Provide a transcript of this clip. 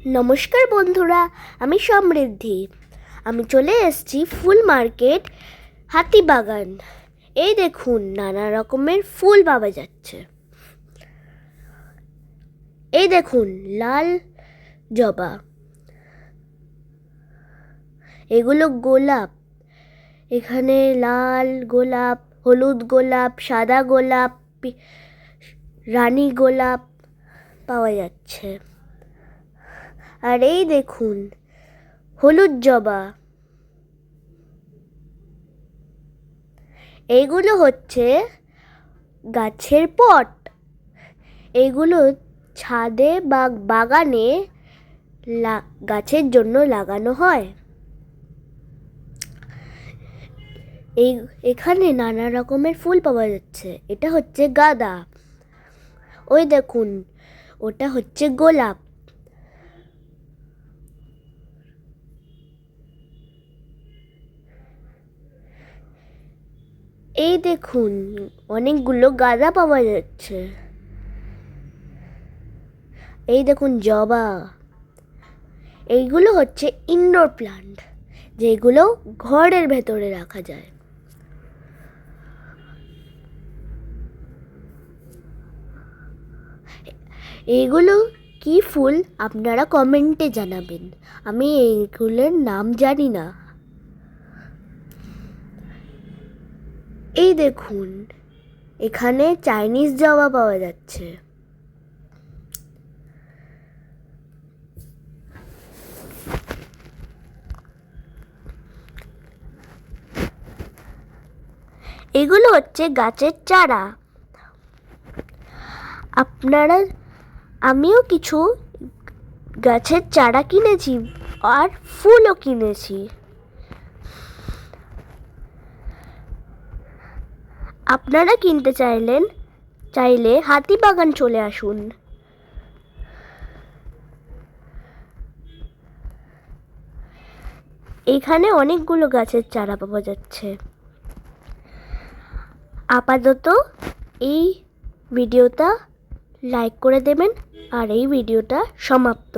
নমস্কার বন্ধুরা, আমি সমৃদ্ধি। আমি চলে এসেছি ফুল মার্কেট হাতিবাগান। এই দেখুন, নানা রকমের ফুল পাওয়া যাচ্ছে। এই দেখুন, লাল জবা, এগুলো গোলাপ। এখানে লাল গোলাপ, হলুদ গোলাপ, সাদা গোলাপ, রানী গোলাপ পাওয়া যাচ্ছে। আর এই দেখুন, হলুদ জবা। এইগুলো হচ্ছে গাছের পট। এইগুলো ছাদে বা বাগানে গাছের জন্য লাগানো হয়। এখানে নানা রকমের ফুল পাওয়া যাচ্ছে। এটা হচ্ছে গাঁদা, ওই দেখুন ওটা হচ্ছে গোলাপ। এই দেখুন, অনেকগুলো গাঁদা পাওয়া যাচ্ছে। এই দেখুন জবা। এইগুলো হচ্ছে ইনডোর প্লান্ট, যেগুলো ঘরের ভেতরে রাখা যায়। এইগুলো কি ফুল আপনারা কমেন্টে জানাবেন। আমি এইগুলোর নাম জানি না। এই দেখুন, এখানে চাইনিজ জবা পাওয়া যাচ্ছে। এগুলো হচ্ছে গাছের চারা। আমিও কিছু গাছের চারা কিনেছি আর ফুলও কিনেছি। আপনারা কিনতে চাইলে হাতিবাগান চলে আসুন। এখানে অনেকগুলো গাছের চারা পাওয়া যাচ্ছে। আপাতত এই ভিডিওটা লাইক করে দেবেন আর এই ভিডিওটা সমাপ্ত।